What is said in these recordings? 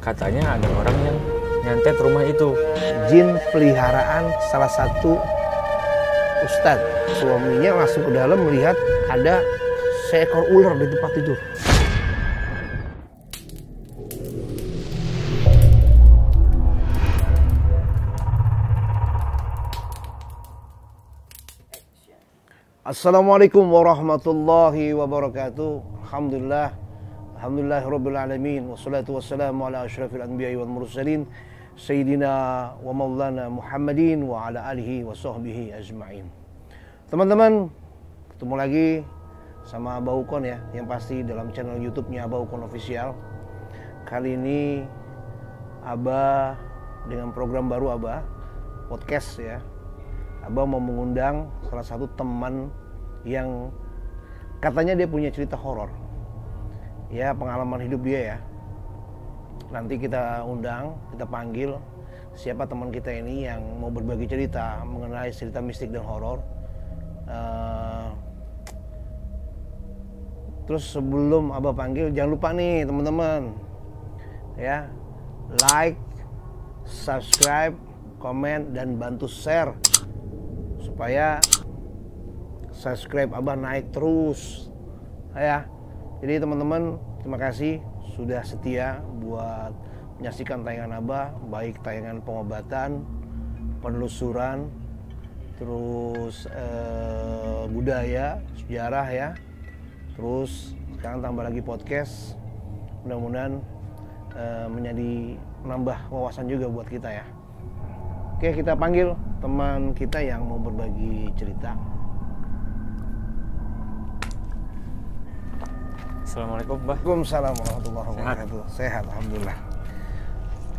Katanya ada orang yang nyantet rumah itu. Jin peliharaan salah satu ustadz. Suaminya masuk ke dalam melihat ada seekor ular di tempat tidur. Assalamualaikum warahmatullahi wabarakatuh. Alhamdulillahirabbil alamin wassalatu wassalamu ala asyrafil anbiya'i wal mursalin sayyidina wa maulana Muhammadin wa ala alihi wa sahbihi ajma'in. Teman-teman, ketemu lagi sama Abah Ukon ya, yang pasti dalam channel YouTube-nya Abah Ukon Official. Kali ini Abah dengan program baru Abah, podcast ya. Abah mau mengundang salah satu teman yang katanya dia punya cerita horor. Ya, pengalaman hidup dia ya. Nanti kita undang, kita panggil siapa teman kita ini yang mau berbagi cerita mengenai cerita mistik dan horor. Terus sebelum Abah panggil, jangan lupa nih teman-teman ya, like, subscribe, komen, dan bantu share supaya subscribe Abah naik terus ya. Jadi teman-teman, terima kasih sudah setia buat menyaksikan tayangan Abah, baik tayangan pengobatan, penelusuran, terus budaya, sejarah ya, terus sekarang tambah lagi podcast. Mudah-mudahan menjadi menambah wawasan juga buat kita ya. Oke, kita panggil teman kita yang mau berbagi cerita. Assalamualaikum, Mbah. Waalaikumsalam warahmatullahi wabarakatuh. Sehat, alhamdulillah.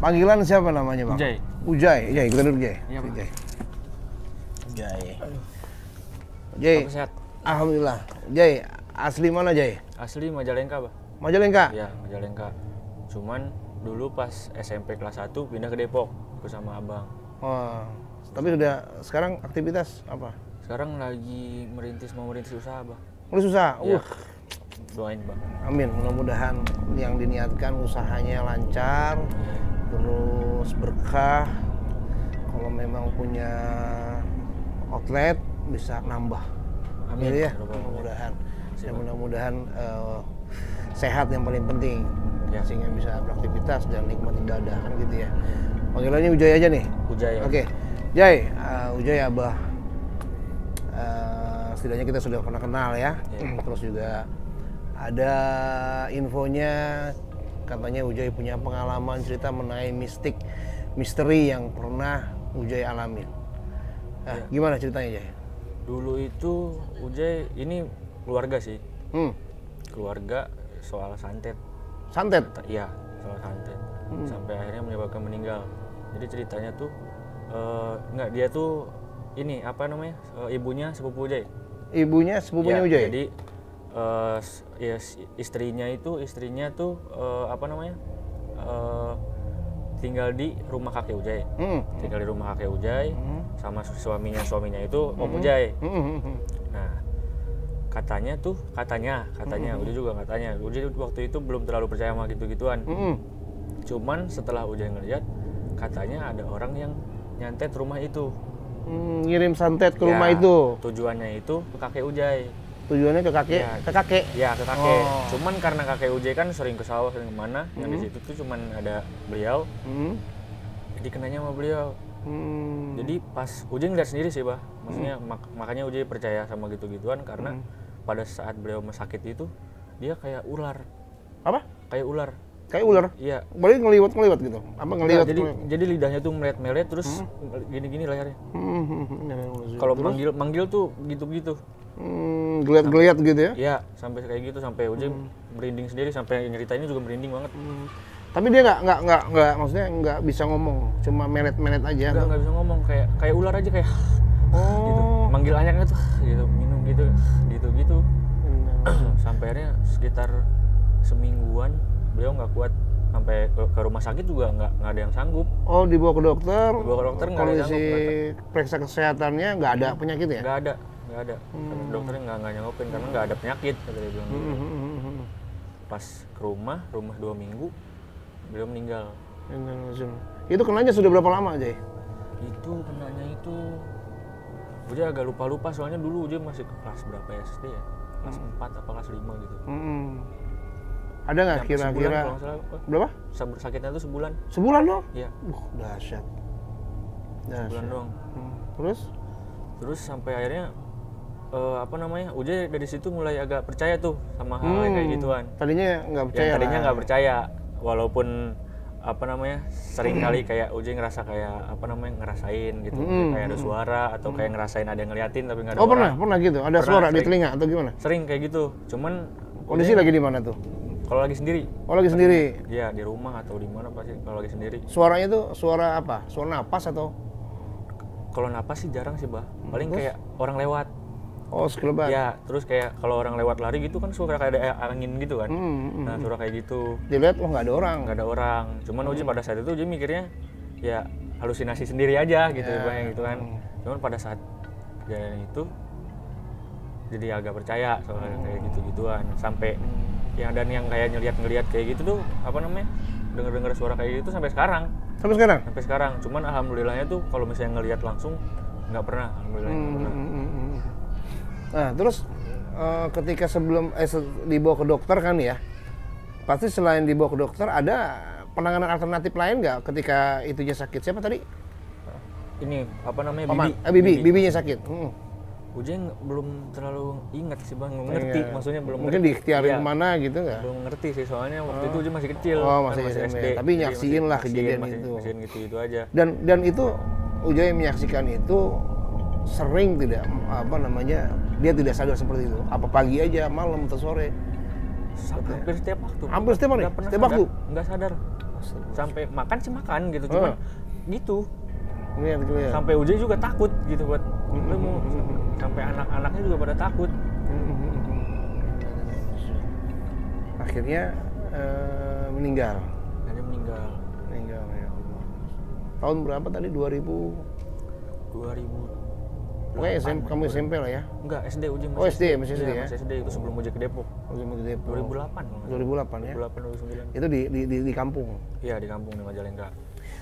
Panggilan siapa namanya, Bang? Ujai. Ujai, kita duduk, Ujai. Iya, Bang. Ujai. Ujai. Apa sehat? Alhamdulillah. Ujai, asli mana, Jai? Asli Majalengka, Bah. Majalengka? Iya, Majalengka. Cuman dulu pas SMP kelas 1 pindah ke Depok bersama abang. Oh, tapi sudah sekarang aktivitas apa? Sekarang lagi mau merintis usaha, Bah. Mulai susah. Iya. Doain, Bang. Amin. Mudah-mudahan yang diniatkan usahanya lancar, terus berkah. Kalau memang punya outlet bisa nambah. Amin Ya, mudah-mudahan. Dan mudah-mudahan sehat yang paling penting. Ya. Sehingga bisa beraktivitas dan nikmat ibadah kan gitu ya. Panggilannya Ujai aja nih. Ujai. Oke. Jai, Ujai Abah. Setidaknya kita sudah pernah kenal ya. Terus juga ada infonya katanya Ujai punya pengalaman cerita mengenai misteri yang pernah Ujai alami. Nah, gimana ceritanya, Jai? Dulu itu Ujai ini keluarga sih. Keluarga soal santet. Santet? Iya, soal santet. Sampai akhirnya menyebabkan meninggal. Jadi ceritanya tuh dia tuh ini apa namanya? Ibunya sepupu Ujai. Ibunya sepupunya Ya, Ujai? jadi ya, istrinya tuh apa namanya? Tinggal di rumah kakek Ujai. Tinggal di rumah kakek Ujai sama suaminya itu Om Ujai. Nah, katanya Ujai juga katanya. Ujai waktu itu belum terlalu percaya sama gitu-gituan. Cuman setelah Ujai ngeliat, katanya ada orang yang nyantet rumah itu. Ngirim santet ke rumah itu. Tujuannya itu ke kakek Ujai. Tujuannya ke kakek? Ya, ke kakek? Ya, ke kakek. Oh. Cuman karena kakek Ujai kan sering ke sawah, sering kemana, yang di situ tuh cuman ada beliau. Jadi kenanya sama beliau. Jadi pas Ujai ngeliat sendiri sih, Bah. Maksudnya makanya Ujai percaya sama gitu-gituan karena pada saat beliau sakit itu dia kayak ular. Apa? Kayak ular. Kayak ular? Iya. Boleh ngeliwat gitu? Apa ngeliwat? Jadi lidahnya tuh melet-melet terus gini-gini layarnya. Kalau manggil tuh gitu-gitu. Geliat-geliat gitu ya? Iya, sampai kayak gitu, sampai Ujai merinding sendiri, sampai nyeritainnya juga merinding banget. Tapi dia nggak maksudnya nggak bisa ngomong, cuma melet-melet aja. Nggak bisa ngomong, kayak ular aja kayak gitu. Manggil anaknya tuh gitu, minum gitu. Sampai akhirnya sekitar semingguan beliau nggak kuat, sampai ke rumah sakit juga nggak ada yang sanggup. Oh, dibawa ke dokter? Dibawa ke dokter nggak ada yang sanggup. Kondisi periksa kesehatannya nggak ada penyakit ya? Nggak ada. Kata dokternya nggak nyanggupin karena nggak ada penyakit, kata dia bilang gitu. Pas ke rumah 2 minggu beliau meninggal. Itu kenanya sudah berapa lama Jay? Itu kenanya itu Ujay agak lupa soalnya dulu Ujay masih ke kelas berapa ya SD ya? Kelas 4 apa kelas 5 gitu. Ada nggak kira-kira berapa? Sakitnya itu sebulan. Sebulan doang? Iya. Dahsyat. Sebulan doang. Terus sampai akhirnya Ujay dari situ mulai agak percaya tuh sama hal kayak gituan. Tadinya nggak percaya. Tadinya nggak percaya, walaupun sering kali kayak Ujay ngerasa kayak ngerasain gitu, kayak ada suara atau kayak ngerasain ada yang ngeliatin tapi nggak ada orang. Pernah gitu, ada suara di telinga atau gimana? Sering kayak gitu, cuman kondisi lagi di mana tuh? Kalau lagi sendiri. Oh lagi sendiri? Iya, di rumah atau di mana pasti kalau lagi sendiri. Suaranya tuh suara apa? Suara napas atau? Kalau napas sih jarang sih, Bah. Paling kayak orang lewat. Oh, sekelebat. Ya, terus kayak kalau orang lewat lari gitu kan suara kayak ada angin gitu kan. Nah, suara kayak gitu. Dilihat, nggak ada orang. Nggak ada orang. Cuman Ujay pada saat itu Ujay mikirnya ya halusinasi sendiri aja gitu, Bang, gitu kan. Cuman pada saat kejadian itu jadi agak percaya soal kayak gitu-gituan. Sampai yang kayak ngeliat kayak gitu tuh denger suara kayak gitu sampai sekarang. Sampai sekarang? Sampai sekarang. Cuman alhamdulillahnya tuh kalau misalnya ngeliat langsung nggak pernah. Alhamdulillah nggak pernah. Nah, terus ketika sebelum dibawa ke dokter kan ya, pasti selain dibawa ke dokter ada penanganan alternatif lain nggak ketika itunya sakit? Siapa tadi? Ini bibinya sakit. Ujay belum terlalu ingat sih, Bang, ngerti, maksudnya belum mungkin diikhtiarin mana gitu nggak? Belum ngerti sih, soalnya waktu itu Ujay masih kecil. Masih SD. Tapi nyaksiin lah kejadian itu. Gitu aja. Dan itu Ujay menyaksikan itu sering tidak dia tidak sadar seperti itu. Apa pagi aja, malam atau sore? Hampir setiap waktu. Hampir setiap hari? Setiap waktu? Nggak sadar. Sampai makan sih makan gitu, cuman gitu. Lihat. Sampai Ujay juga takut gitu buat sampai anak-anaknya juga pada takut. Akhirnya meninggal. Meninggal ya Allah. Tahun berapa tadi? 2000. Pokoknya kamu SMP lah ya? Enggak, SD Ujay masih. Oh SD, masih SD ya? Masih SD, itu sebelum Ujay ke Depok. 2008 ya? 2008, 2009. Itu di kampung? Iya, di kampung, di Majalengka.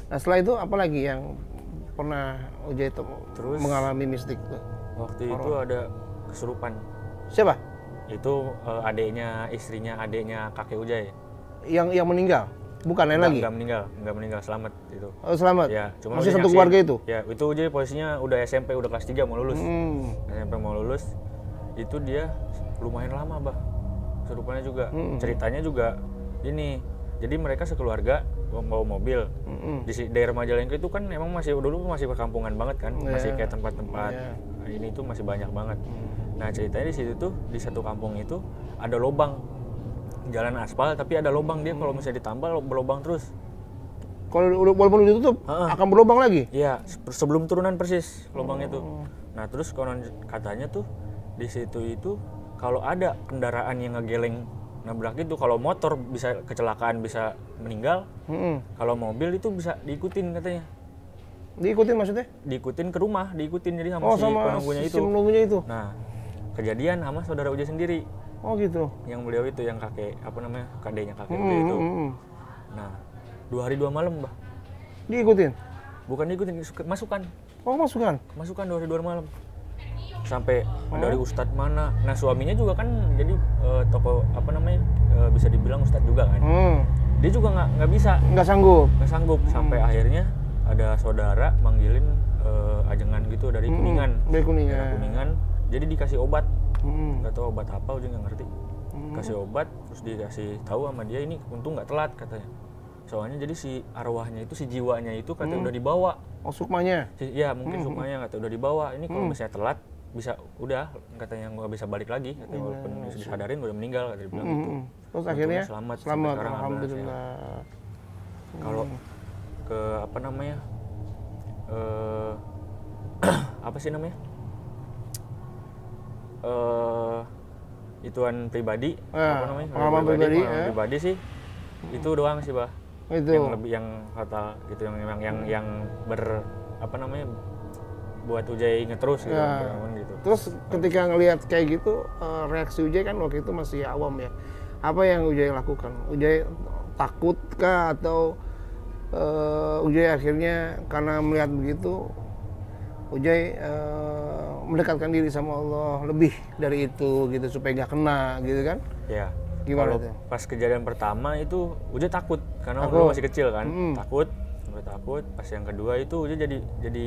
Nah setelah itu apa lagi yang pernah Ujay terus mengalami mistik tuh? Waktu itu ada kesurupan. Siapa? Itu istrinya adeknya kakek Ujay. Yang meninggal? Bukan lain lagi? Enggak meninggal, selamat itu. Oh selamat? Ya, cuma masih satu keluarga itu? Ya, itu Ujay posisinya udah SMP, udah kelas 3 mau lulus. SMP mau lulus, itu dia lumayan lama, Bah. Kesurupannya juga. Ceritanya juga ini, jadi mereka sekeluarga bawa mobil. Di daerah Majalengka itu kan emang dulu masih perkampungan banget kan, masih kayak tempat-tempat ini tuh masih banyak banget. Nah ceritanya di situ tuh, di satu kampung itu ada lubang jalan aspal, tapi ada lubang, dia kalau misalnya ditambal berlubang terus. Kalau walaupun ditutup akan berlubang lagi? Iya, sebelum turunan persis lubang itu. Nah terus konon katanya tuh di situ itu kalau ada kendaraan yang ngegeleng nabrak itu, kalau motor bisa kecelakaan, bisa meninggal. Kalau mobil itu bisa diikutin katanya. Diikutin maksudnya? Diikutin ke rumah, jadi sama si penunggunya itu. Nah, kejadian sama saudara Ujay sendiri. Oh gitu. Yang beliau itu, yang kakeknya kakek Ujay itu. Nah, 2 hari 2 malam, Bah. Diikutin? Bukan diikutin, masukan. Oh, masukan? Masukan 2 hari 2 malam. Sampai dari ustadz mana. Nah, suaminya juga kan jadi tokoh bisa dibilang ustadz juga kan. Dia juga nggak bisa. Nggak sanggup. Sampai akhirnya ada saudara manggilin ajengan gitu dari Kuningan. Dari Kuningan. Jadi dikasih obat. Nggak tahu obat apa, Ujay nggak ngerti. Kasih obat, terus dikasih tahu sama dia, ini untung nggak telat katanya. Soalnya jadi si arwahnya itu, si jiwanya itu katanya udah dibawa. Oh, sukmanya? Iya, mungkin sukmanya katanya udah dibawa. Ini kalau misalnya telat, bisa udah katanya nggak bisa balik lagi. Katanya walaupun disadarin udah meninggal, katanya bilang gitu. Terus akhirnya selamat alhamdulillah. Kalau ke apa sih namanya? Ituan pribadi, pengalaman pribadi sih. Itu doang sih, Bah. Itu yang fatal gitu, yang buat Ujay inget terus gitu. Gitu. Terus ketika ngelihat kayak gitu, reaksi Ujay kan waktu itu masih awam ya. Apa yang Ujay lakukan? Ujay takut kah atau Ujai akhirnya karena melihat begitu Ujai mendekatkan diri sama Allah lebih dari itu gitu supaya nggak kena gitu kan? Ya. Gimana Kalau tuh? pas kejadian pertama itu Ujai takut karena dulu masih kecil kan, takut. Pas yang kedua itu Ujai jadi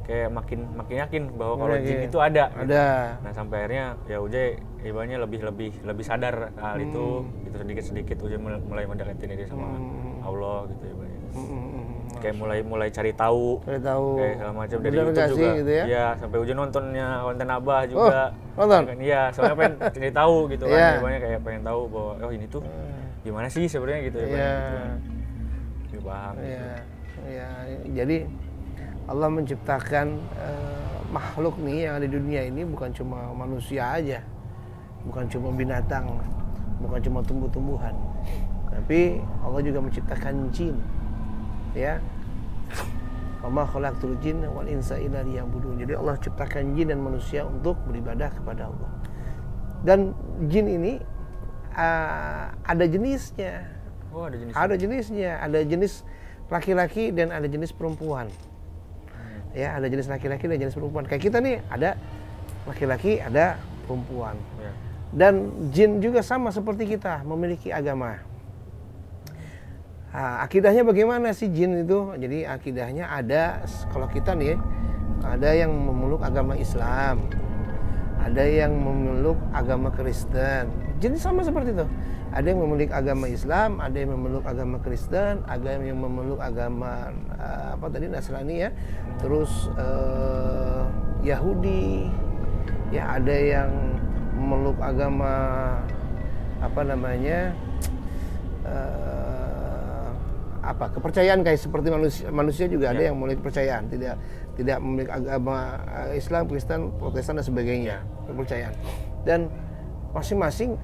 kayak makin yakin bahwa kalau jin itu ada. Gitu. Nah sampai akhirnya ya Ujai ibaratnya lebih sadar hal itu, gitu sedikit Ujai mulai mendekati diri sama Allah gitu ibaratnya. Kayak mulai cari tahu kayak segala macam dari YouTube juga gitu ya? Ya sampai Ujai nontonnya konten Abah juga. Nonton? Kan, iya soalnya pengen cari tahu gitu kan, ibaratnya kayak pengen tahu bahwa oh ini tuh gimana sih sebenarnya gitu ya. Gitu. Paham. Ya, jadi Allah menciptakan makhluk nih yang ada di dunia ini bukan cuma manusia aja, bukan cuma binatang, bukan cuma tumbuh-tumbuhan, tapi Allah juga menciptakan jin, ya. Wa ma khalaqtul jinna wal insa illa liya'budun. Jadi Allah ciptakan jin dan manusia untuk beribadah kepada Allah. Dan jin ini ada jenisnya. Oh, ada jenisnya. Ada jenisnya, ada jenis laki-laki dan ada jenis perempuan. Ya, ada jenis laki-laki dan jenis perempuan. Kayak kita nih ada laki-laki, ada perempuan. Ya. Dan jin juga sama seperti kita, memiliki agama. Nah, akidahnya bagaimana sih jin itu? Jadi akidahnya ada, kalau kita nih, ada yang memeluk agama Islam, ada yang memeluk agama Kristen. Jin sama seperti itu. Ada yang memeluk agama Islam, ada yang memeluk agama Kristen, ada yang memeluk agama Nasrani ya, terus Yahudi, ya ada yang memeluk agama kepercayaan kayak seperti manusia juga ada yang memiliki kepercayaan, tidak memiliki agama Islam, Kristen, Protestan dan sebagainya, kepercayaan. Dan masing-masing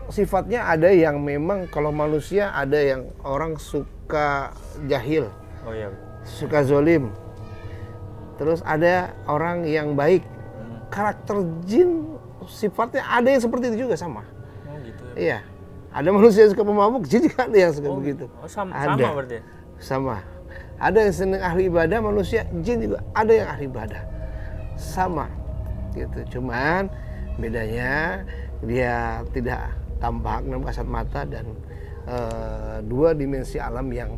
sifatnya ada yang memang kalau manusia ada yang orang suka jahil, suka zolim, terus ada orang yang baik. Karakter jin sifatnya ada yang seperti itu juga sama. Oh gitu ya. Iya, ada manusia yang suka pemabuk, jin juga ada yang suka begitu. Sama berarti. Sama. Ada yang senang ahli ibadah manusia, jin juga ada yang ahli ibadah. Sama, gitu. Cuman bedanya dia tidak tampak dalam kasat mata dan dua dimensi alam yang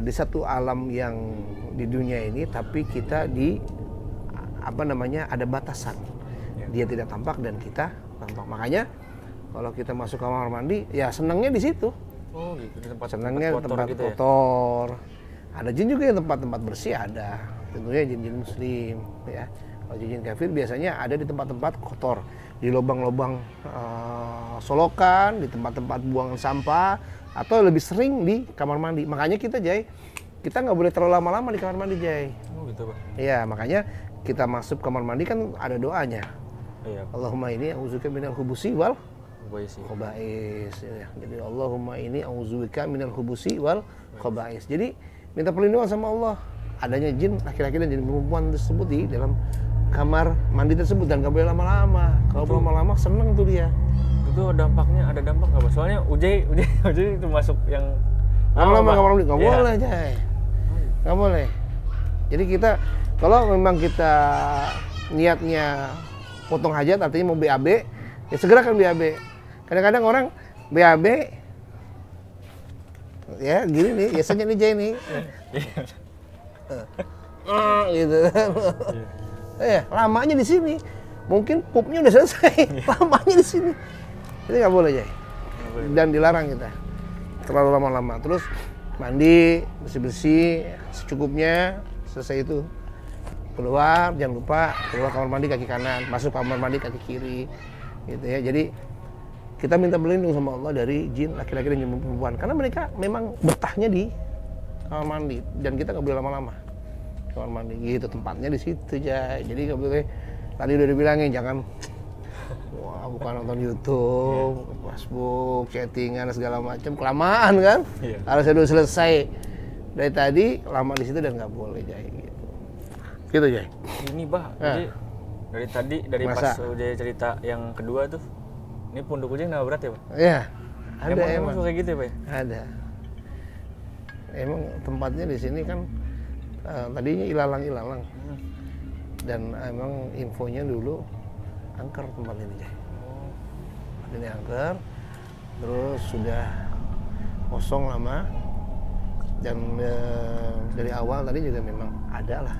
di satu alam yang di dunia ini, tapi kita di ada batasan. Dia tidak tampak dan kita tampak. Makanya kalau kita masuk kamar mandi, ya senangnya di situ. Oh gitu, di tempat senangnya tempat gitu kotor. Ya? Ada jin juga yang tempat-tempat bersih ada. Tentunya jin-jin muslim, ya. Kalau jin kafir biasanya ada di tempat-tempat kotor, di lubang-lubang solokan, di tempat-tempat buangan sampah, atau lebih sering di kamar mandi. Makanya kita nggak boleh terlalu lama-lama di kamar mandi, Jay. Oh gitu, Pak. Iya, makanya kita masuk kamar mandi kan ada doanya. Iya. Allahumma ini a'udzubika minal khubusi wal khaba'is. Ya. Jadi Allahumma ini a'udzubika minal khubusi wal khaba'is. Jadi minta perlindungan sama Allah adanya jin laki-laki dan jin perempuan tersebut di dalam kamar mandi tersebut, dan nggak boleh lama-lama. Kalau lama-lama seneng tuh dia. Itu ada dampak nggak, Pak? Soalnya Ujai itu masuk yang lama-lama kamar mandi nggak boleh, Jay. Nggak boleh. Jadi kita kalau memang kita niatnya potong hajat, artinya mau BAB, ya segerakan BAB. Kadang-kadang orang BAB ya gini nih, biasanya nih Jay nih. Gitu. Lamanya di sini. Mungkin pupnya udah selesai. Lamanya di sini. Jadi nggak boleh, Jay. Dan dilarang kita terlalu lama-lama. Terus mandi, bersih-bersih secukupnya, selesai itu keluar, jangan lupa keluar kamar mandi kaki kanan, masuk kamar mandi kaki kiri, gitu ya. Jadi kita minta berlindung sama Allah dari jin laki-laki dan jin perempuan, karena mereka memang betahnya di kamar mandi, dan kita nggak boleh lama-lama kamar mandi, gitu tempatnya di situ aja. Jadi nggak boleh, tadi udah dibilangin jangan bukan nonton YouTube, Facebook, chattingan segala macam, kelamaan kan. Harusnya udah selesai dari tadi, lama di situ dan nggak boleh, Jay. Gitu, Jay. Ini, Bah, jadi dari tadi, dari pas Ujai cerita yang kedua tuh, Ini Pondok Ujung nama berat ya Pak? Iya. Ada emang suka gitu ya Pak? Ada. Emang tempatnya di sini kan tadinya ilalang. Dan emang infonya dulu angker tempat ini Jay. Ini angker, terus sudah kosong lama. Dan dari awal tadi juga memang ada lah,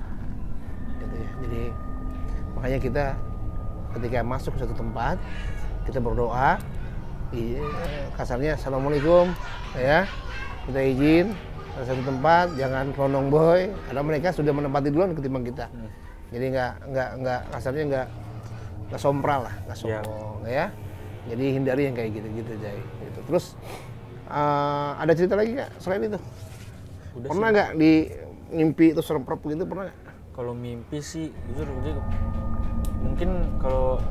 gitu ya. Jadi makanya kita ketika masuk ke satu tempat kita berdoa, kasarnya assalamualaikum, ya kita izin ke satu tempat, jangan kelonong boy, karena mereka sudah menempati duluan ketimbang kita. Jadi nggak kasarnya nggak sompral lah, nggak sombong, ya. Jadi hindari yang kayak gitu Jay. Gitu. Terus ada cerita lagi nggak selain itu? Udah pernah nggak di mimpi itu seremprop gitu, pernah nggak? Kalau mimpi sih jujur mungkin kalau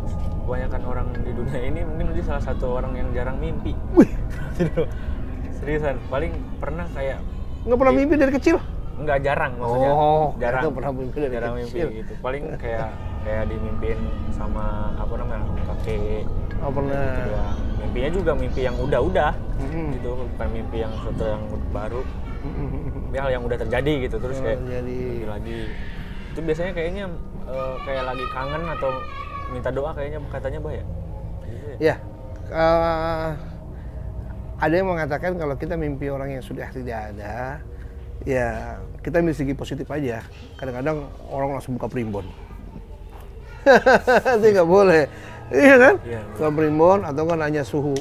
kebanyakan orang di dunia ini mungkin Uji salah satu orang yang jarang mimpi. Wih, seriusan, paling pernah kayak nggak pernah mimpi dari kecil? Nggak, jarang maksudnya. Jarang pernah mimpi dari jarang kecil. Mimpi gitu. Paling kayak dimimpiin sama apa namanya kakek. Oh pernah. Gitu, mimpinya juga mimpi yang udah gitu, bukan mimpi yang sesuatu yang baru. Hal yang udah terjadi gitu, terus kayak mimpi lagi. Itu biasanya kayaknya kayak lagi kangen atau minta doa kayaknya katanya Bah ya? Gitu ya? Ya, ada yang mengatakan kalau kita mimpi orang yang sudah tidak ada, ya kita ambil segi positif aja. Kadang-kadang orang langsung buka primbon. Itu nggak boleh, iya kan? Iya. Buka primbon atau kan nanya suhu,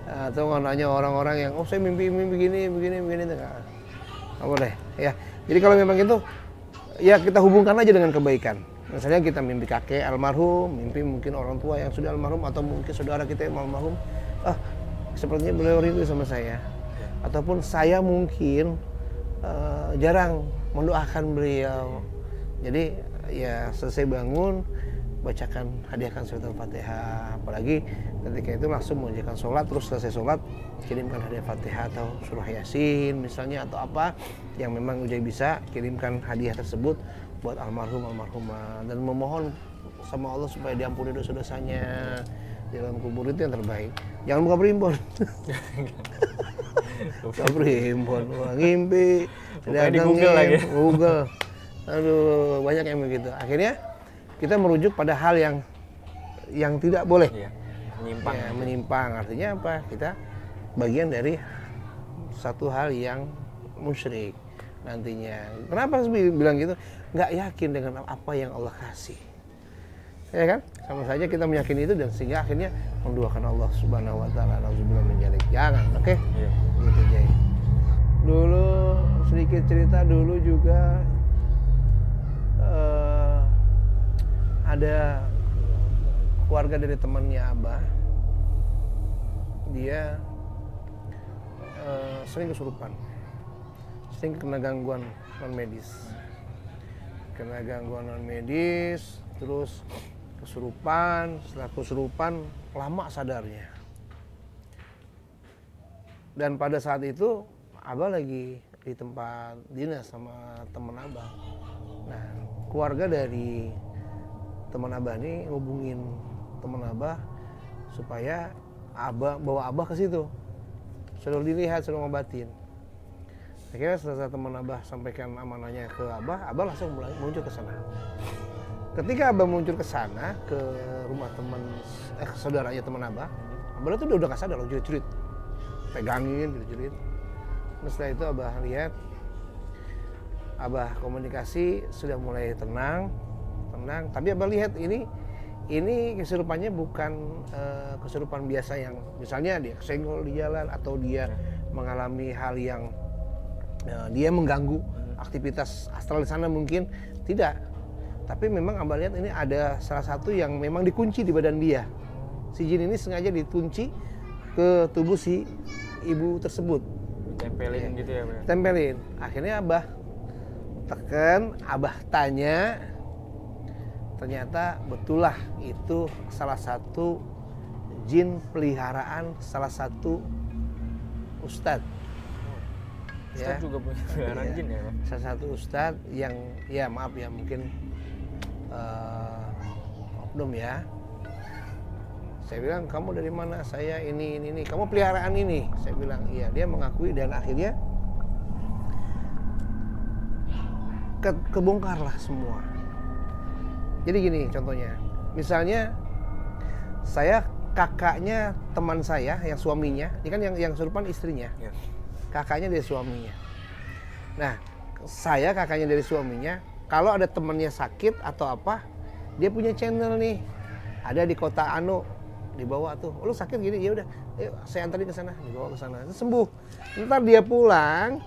atau kan nanya orang-orang yang saya mimpi begini itu nggak boleh. Ya, jadi kalau memang itu, ya kita hubungkan aja dengan kebaikan. Misalnya kita mimpi kakek almarhum, mimpi mungkin orang tua yang sudah almarhum, atau mungkin saudara kita yang almarhum. Sepertinya beliau rindu sama saya. Ataupun saya mungkin jarang mendoakan beliau. Jadi ya selesai bangun, bacakan, hadiahkan surat Al-Fatihah. Apalagi ketika itu langsung mengerjakan sholat, terus selesai sholat kirimkan hadiah Fatihah atau surah Yasin misalnya, atau apa yang memang Ujai bisa, kirimkan hadiah tersebut buat almarhumah, dan memohon sama Allah supaya diampuni dosa-dosanya di dalam kubur. Itu yang terbaik. Jangan buka primbon. Buka primbon, ngimpi. Bukannya di Google lagi. Google. Aduh, banyak yang begitu. Akhirnya kita merujuk pada hal yang tidak boleh. Iya, menyimpang. Ya, menyimpang. Artinya apa? Kita bagian dari satu hal yang musyrik nantinya. Kenapa harus bilang gitu? Nggak yakin dengan apa yang Allah kasih. Ya kan? Sama saja kita meyakini itu, dan sehingga akhirnya menduakan Allah Subhanahu wa taala. Nauzubillah min dzalik. Jangan, oke? Iya. Gitu, Jay. Dulu sedikit cerita dulu juga ada keluarga dari temannya Abah. Dia sering kesurupan, sering kena gangguan non medis, terus kesurupan. Setelah kesurupan lama sadarnya, dan pada saat itu Abah lagi di tempat dinas sama teman Abah. Nah, keluarga dari teman Abah ini ngubungin teman Abah supaya Abah bawa Abah ke situ, suruh dilihat, suruh ngobatin. Akhirnya setelah teman Abah sampaikan amanahnya ke Abah, Abah langsung mulai muncul ke sana. Ketika Abah muncul ke sana, ke rumah teman saudaranya teman Abah tuh udah nggak sadar, jerit-jerit, pegangin, jerit-jerit. Nah, setelah itu Abah lihat, Abah komunikasi sudah mulai tenang. Tapi Abah lihat ini kesurupannya bukan kesurupan biasa yang misalnya dia kesenggol di jalan, atau dia mengalami hal yang dia mengganggu aktivitas astral di sana, mungkin tidak. Tapi memang Abah lihat ini ada salah satu yang memang dikunci di badan dia. Si jin ini sengaja dikunci ke tubuh si ibu tersebut. Tempelin gitu ya, Bang? Tempelin. Akhirnya Abah tekan, Abah tanya, ternyata betullah itu salah satu jin peliharaan salah satu ustadz. Ustadz juga punya peliharaan jin ya, Bang? Salah satu ustadz yang, ya maaf ya, mungkin oknum ya. Saya bilang, kamu dari mana? Saya ini. Kamu peliharaan ini? Saya bilang, iya. Dia mengakui dan akhirnya kebongkarlah semua. Jadi gini contohnya, misalnya saya kakaknya teman saya yang suaminya, ini kan yang kesurupan istrinya, kakaknya dari suaminya. Nah, saya kakaknya dari suaminya, kalau ada temannya sakit atau apa, dia punya channel nih, ada di kota Anu, dibawa tuh, lu sakit gini, ya udah, saya antarin ke sana, dibawa ke sana, sembuh. Ntar dia pulang,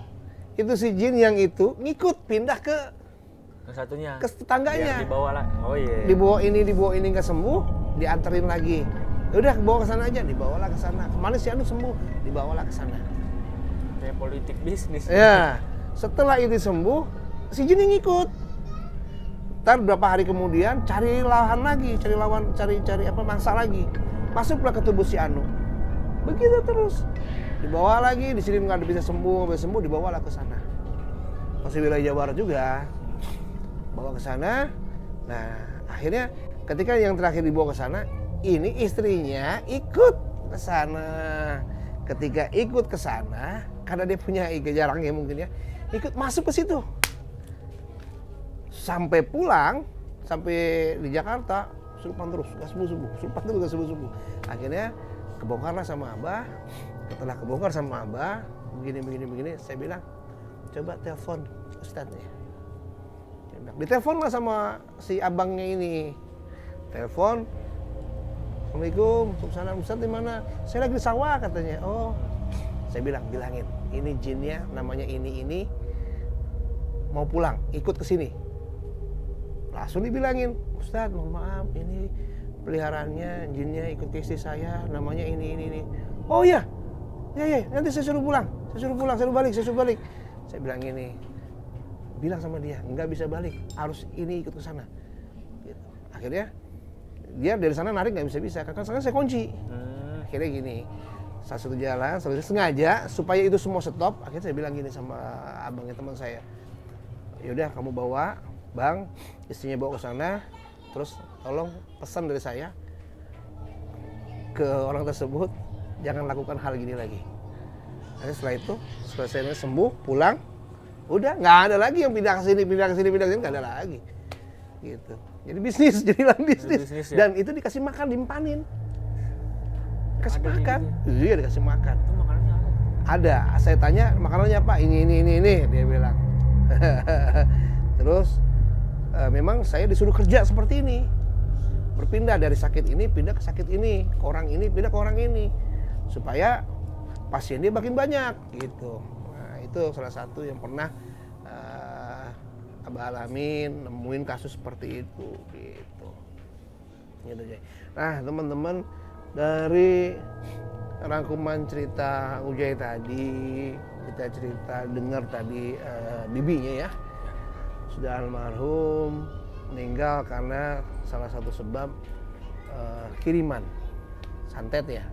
itu si jin yang itu ngikut pindah ke satunya, ke tetangganya. Dibawa lah. Oh iya. Dibawa ini nggak sembuh, dianterin lagi. Udah bawa ke sana aja, dibawalah ke sana. Kemana si Anu sembuh, dibawalah ke sana. Kayak politik bisnis. Ya, setelah itu sembuh, si jin ngikut. Ntar berapa hari kemudian cari lawan lagi, cari mangsa lagi. Masuklah ke tubuh si Anu. Begitu terus. Dibawa lagi, di sini nggak bisa sembuh, dibawalah ke sana. Masih wilayah Jawa Barat juga. Bawa ke sana. Nah, akhirnya ketika yang terakhir dibawa ke sana, ini istrinya ikut ke sana. Ketika ikut ke sana, karena dia punya jarang ya mungkin ya, ikut masuk ke situ. Sampai pulang, sampai di Jakarta, surupan terus, gak sembuh-sembuh. Akhirnya kebongkarlah sama Abah. Setelah kebongkar sama Abah, begini, saya bilang, coba telepon ustadznya. Ditelepon lah sama si abangnya ini. Telepon, Assalamualaikum, Waalaikumsalam, Ustadz di mana? Saya lagi di sawah katanya. Oh, saya bilangin, ini jinnya namanya ini mau pulang, ikut ke sini. Langsung dibilangin, Ustadz mohon maaf, ini peliharaannya jinnya ikut ke istri saya, namanya ini. Oh iya, ya, nanti saya suruh balik. Saya bilang gini, bilang sama dia, nggak bisa balik, harus ini ikut ke sana. Gitu. Akhirnya dia dari sana narik nggak bisa, karena saya kunci. Akhirnya gini, satu jalan, sengaja supaya itu semua stop. Akhirnya saya bilang gini sama abangnya teman saya, yaudah kamu bawa, bang, istrinya bawa ke sana, terus tolong pesan dari saya ke orang tersebut, jangan lakukan hal gini lagi. Akhirnya setelah itu, setelah saya sembuh, pulang, udah nggak ada lagi yang pindah ke sini, nggak ada lagi. Gitu. Jadi bisnis, jadilah bisnis. Ya? Dan itu dikasih makan, dimpanin. Dikasih makan. Gitu? Iya, dikasih makan. Itu makanannya apa? Ada. Saya tanya, makanannya apa? Ini, dia bilang. Terus memang saya disuruh kerja seperti ini. Berpindah dari sakit ini, pindah ke sakit ini. Ke orang ini, pindah ke orang ini. Supaya pasien dia makin banyak. Gitu. Nah, itu salah satu yang pernah Abah alamin, nemuin kasus seperti itu, gitu. Nah, teman-teman, dari rangkuman cerita Ujai tadi, kita dengar tadi bibinya ya, sudah almarhum, meninggal karena salah satu sebab kiriman, santet ya,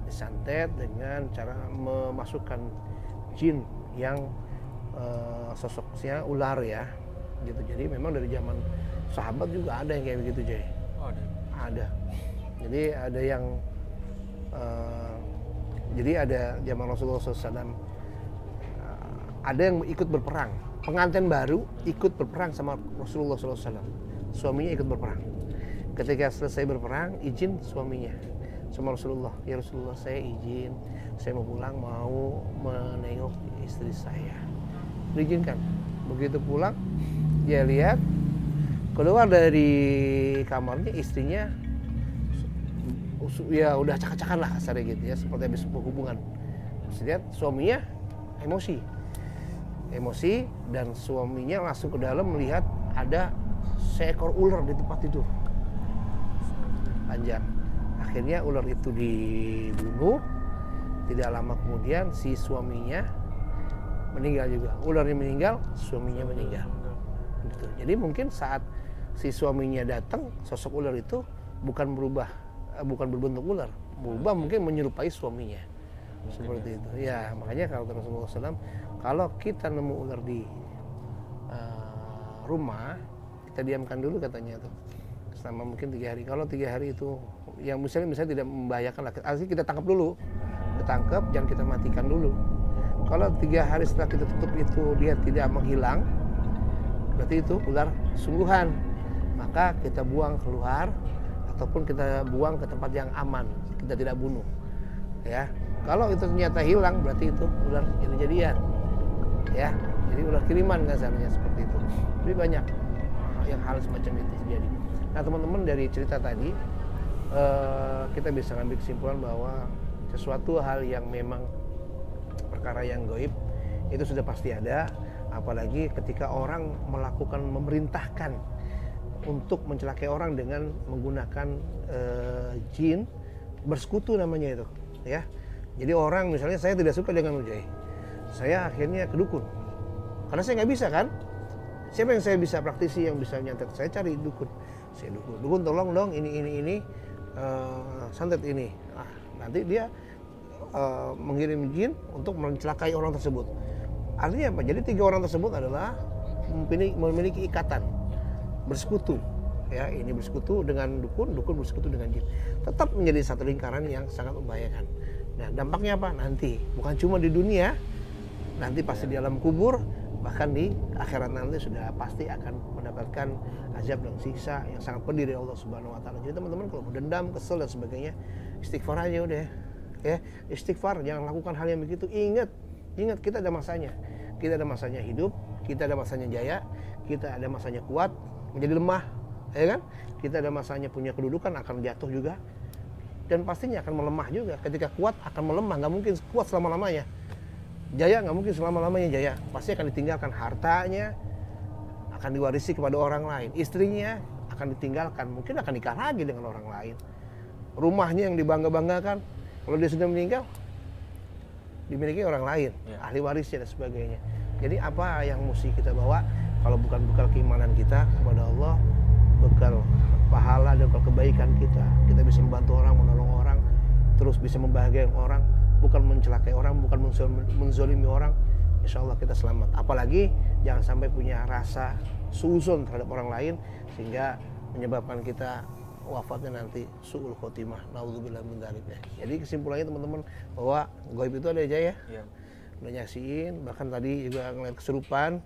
disantet dengan cara memasukkan jin yang sosoknya ular ya. Gitu. Jadi memang dari zaman sahabat juga ada yang kayak begitu, Jay. Oh, ada. Jadi ada yang ada zaman Rasulullah SAW, ada yang ikut berperang. Pengantin baru ikut berperang sama Rasulullah SAW. Suaminya ikut berperang. Ketika selesai berperang, izin suaminya sama Rasulullah. Ya Rasulullah, saya izin, saya mau pulang, mau menengok istri saya. Diizinkan. Begitu pulang, dia lihat keluar dari kamarnya, istrinya ya udah cakak-cakan lah kasarnya gitu ya, seperti habis berhubungan. Terus lihat suaminya emosi dan suaminya masuk ke dalam melihat ada seekor ular di tempat itu panjang. Akhirnya ular itu dibunuh. Tidak lama kemudian si suaminya meninggal juga. Ularnya meninggal, suaminya meninggal. Gitu. Jadi mungkin saat si suaminya datang, sosok ular itu bukan berbentuk ular, berubah mungkin menyerupai suaminya. Seperti itu. Ya, makanya kalau Rasulullah SAW, kalau kita nemu ular di rumah, kita diamkan dulu katanya tuh. Selama mungkin 3 hari. Kalau 3 hari itu yang misalnya tidak membahayakan lah. Artinya kita tangkap dulu, kita tangkap, jangan kita matikan dulu. Kalau 3 hari setelah kita tutup itu dia tidak menghilang, berarti itu ular sungguhan. Maka kita buang keluar ataupun kita buang ke tempat yang aman, kita tidak bunuh. Ya, kalau itu ternyata hilang, berarti itu ular jadi-jadian. Ya, jadi ular kiriman kasarnya seperti itu. Lebih banyak yang hal semacam itu terjadi. Nah teman-teman, dari cerita tadi kita bisa ambil kesimpulan bahwa sesuatu hal yang memang perkara yang gaib itu sudah pasti ada, apalagi ketika orang melakukan, memerintahkan untuk mencelakai orang dengan menggunakan jin bersekutu namanya itu, ya. Jadi orang misalnya saya tidak suka dengan Ujai, saya akhirnya ke dukun karena saya nggak bisa kan. Siapa yang saya bisa, praktisi yang bisa nyantet, saya cari dukun. Saya dukun tolong dong ini santet ini. Nah, nanti dia mengirim jin untuk mencelakai orang tersebut. Artinya apa? Jadi 3 orang tersebut adalah memiliki ikatan, bersekutu. Ya, ini bersekutu dengan dukun, dukun bersekutu dengan jin. Tetap menjadi satu lingkaran yang sangat membahayakan. Nah, dampaknya apa? Nanti bukan cuma di dunia, nanti pasti di alam kubur, bahkan di akhirat nanti sudah pasti akan mendapatkan azab dan siksa yang sangat pedih dari Allah Subhanahu wa taala. Jadi teman-teman kalau dendam, kesel dan sebagainya, istighfar aja udah. Ya, istighfar, jangan lakukan hal yang begitu. Ingat kita ada masanya. Kita ada masanya hidup, kita ada masanya jaya, kita ada masanya kuat, menjadi lemah, ya kan? Kita ada masanya punya kedudukan, akan jatuh juga. Dan pastinya akan melemah juga. Ketika kuat akan melemah, nggak mungkin kuat selama-lamanya. Jaya nggak mungkin selama-lamanya jaya. Pasti akan ditinggalkan hartanya, akan diwarisi kepada orang lain. Istrinya akan ditinggalkan, mungkin akan nikah lagi dengan orang lain. Rumahnya yang dibangga-banggakan, kalau dia sudah meninggal, dimiliki orang lain, ahli warisnya dan sebagainya. Jadi apa yang mesti kita bawa kalau bukan bekal keimanan kita kepada Allah, bekal pahala dan bekal kebaikan kita. Kita bisa membantu orang, menolong orang, terus bisa membahagiakan orang, bukan mencelakai orang, bukan menzolimi orang. Insya Allah kita selamat. Apalagi jangan sampai punya rasa suuzon terhadap orang lain sehingga menyebabkan kita wafatnya nanti su'ul khotimah. Naudzubillah min dzalik. Jadi kesimpulannya teman-teman bahwa gaib itu ada aja ya. Udah nyaksiin, bahkan tadi juga ngeliat kesurupan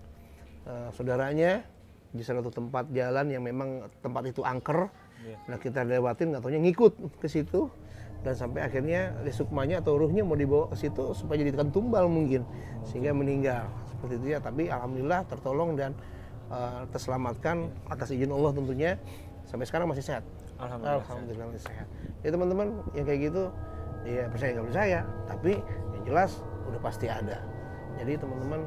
saudaranya di salah satu tempat jalan yang memang tempat itu angker. Nah kita lewatin, nggak taunya ngikut ke situ dan sampai akhirnya sukmanya atau ruhnya mau dibawa ke situ supaya jadikan tumbal mungkin sehingga meninggal seperti itu ya. Tapi alhamdulillah tertolong dan terselamatkan atas izin Allah tentunya. Sampai sekarang masih sehat. Alhamdulillah masih sehat. Ya teman-teman yang kayak gitu ya percaya nggak percaya, tapi yang jelas udah pasti ada. Jadi teman-teman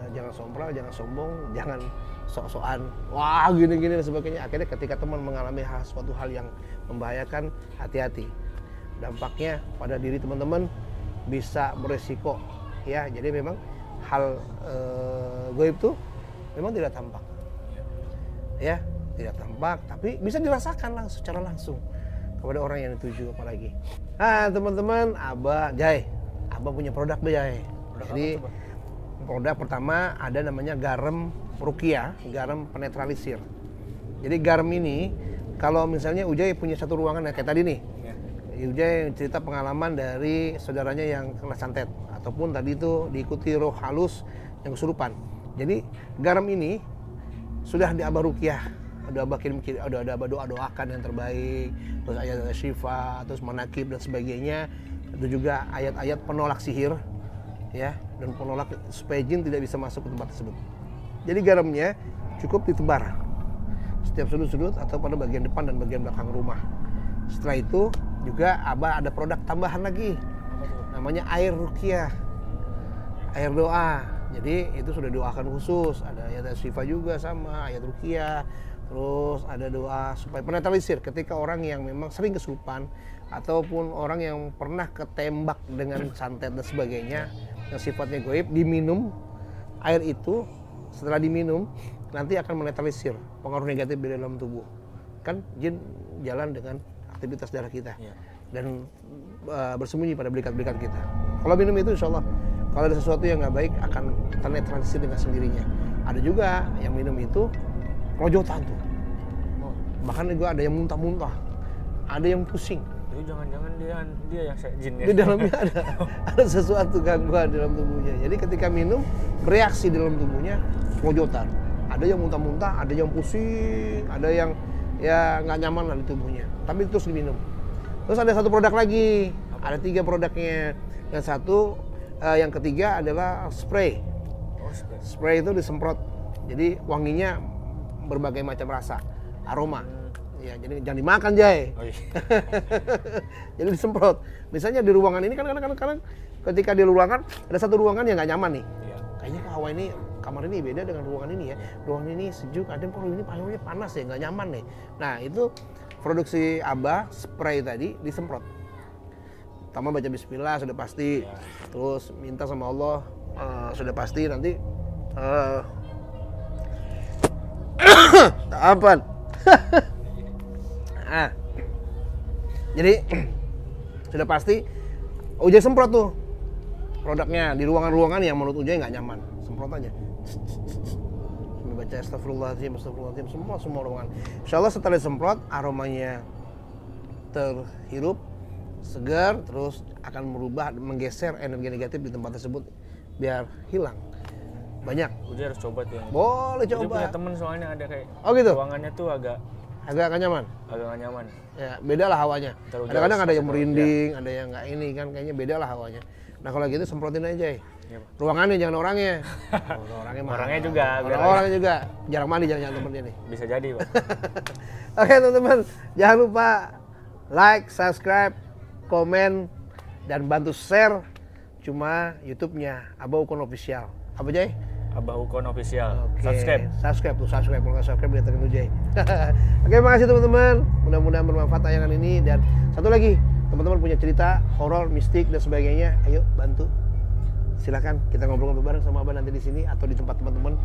jangan sompral, jangan sombong, jangan sok-sokan wah gini-gini dan sebagainya. Akhirnya ketika teman mengalami suatu hal yang membahayakan, hati-hati. Dampaknya pada diri teman-teman bisa beresiko ya. Jadi memang hal gaib itu memang tidak tampak. Ya, tidak tampak, tapi bisa dirasakan secara langsung kepada orang yang dituju apalagi. Nah teman-teman, Abah punya produk Jai. Jadi produk pertama ada namanya garam ruqyah, garam penetralisir. Jadi garam ini kalau misalnya Ujai punya satu ruangan kayak tadi nih, Ujai cerita pengalaman dari saudaranya yang kena santet ataupun tadi itu diikuti roh halus yang kesurupan. Jadi garam ini sudah di Abah ruqyah, ada Abah kirim, ada Abah doakan yang terbaik, terus ayat syifa, terus manakib dan sebagainya. Itu juga ayat-ayat penolak sihir ya, dan penolak supaya jin tidak bisa masuk ke tempat tersebut. Jadi garamnya cukup ditebar setiap sudut-sudut atau pada bagian depan dan bagian belakang rumah. Setelah itu juga Abah ada produk tambahan lagi, namanya air ruqyah, air doa. Jadi itu sudah doakan khusus, ada ayat syifa juga sama ayat ruqyah. Terus ada doa supaya penetralisir ketika orang yang memang sering kesurupan ataupun orang yang pernah ketembak dengan santet dan sebagainya yang sifatnya gaib, diminum air itu. Setelah diminum nanti akan menetralisir pengaruh negatif di dalam tubuh. Kan jin jalan dengan aktivitas darah kita dan bersembunyi pada belikat-belikat kita. Kalau minum itu insya Allah kalau ada sesuatu yang nggak baik akan ternetralisir dengan sendirinya. Ada juga yang minum itu kerojotan tuh, bahkan juga ada yang muntah-muntah, ada yang pusing. Jadi jangan-jangan dia yang jinnya. Di dalamnya ada sesuatu gangguan dalam tubuhnya. Jadi ketika minum, reaksi dalam tubuhnya kemojotan. Ada yang muntah-muntah, ada yang pusing, ada yang ya nggak nyaman lah di tubuhnya. Tapi terus diminum. Terus ada satu produk lagi, ada 3 produknya. Yang satu, yang ketiga adalah spray. Spray itu disemprot. Jadi wanginya berbagai macam rasa, aroma. Ya, jadi jangan dimakan, Jay. Oh, iya. Jadi disemprot. Misalnya di ruangan ini kan kadang-kadang ketika di ruangan ada satu ruangan yang nggak nyaman nih. Iya. Kayaknya kok hawa ini kamar ini beda dengan ruangan ini ya. Ruangan ini sejuk, ada yang ini payungnya panas ya, nggak nyaman nih. Nah, itu produksi Abah spray tadi disemprot. Pertama baca bismillah sudah pasti. Ya. Terus minta sama Allah sudah pasti nanti apa? Jadi sudah pasti Ujay semprot tuh produknya di ruangan-ruangan yang menurut Ujay nggak nyaman, semprot aja. Baca astagfirullahaladzim, semua ruangan. Insya Allah setelah disemprot aromanya terhirup, segar, terus akan merubah, menggeser energi negatif di tempat tersebut biar hilang. Banyak. Ujay harus coba tuh. Boleh coba. Ujay punya temen soalnya ada kayak. Oh gitu. Ruangannya tuh agak nggak nyaman. Agak nggak nyaman. Ya beda lah hawanya. Kadang-kadang ada yang merinding, ada yang nggak ini kan, kayaknya beda lah hawanya. Nah kalau gitu semprotin aja. Ya. Ruangannya jangan orangnya. Orangnya juga. Orangnya juga. Jarang mandi jangan temennya nih. Bisa jadi, Pak. Oke teman-teman, jangan lupa like, subscribe, komen, dan bantu share cuma YouTube-nya Abah Ukon Official. Apa Jay? Abah Ukon Official. Okay. Subscribe kalau nggak subscribe lihat tekan Ujay. Oke, makasih teman-teman. Mudah-mudahan bermanfaat tayangan ini. Dan satu lagi, teman-teman punya cerita horor, mistik dan sebagainya, ayo bantu. Silakan kita ngobrol-ngobrol bareng sama Abah nanti di sini atau di tempat teman-teman.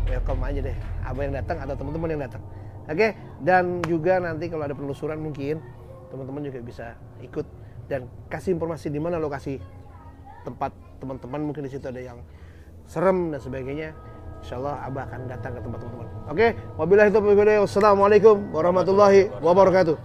Welcome aja deh, Abah yang datang atau teman-teman yang datang. Oke, dan juga nanti kalau ada penelusuran mungkin teman-teman juga bisa ikut dan kasih informasi di mana lokasi tempat teman-teman, mungkin di situ ada yang serem dan sebagainya. Insyaallah Abah akan datang ke tempat teman-teman. Oke, wabillahi taufiq wal hidayah. Wassalamualaikum warahmatullahi wabarakatuh.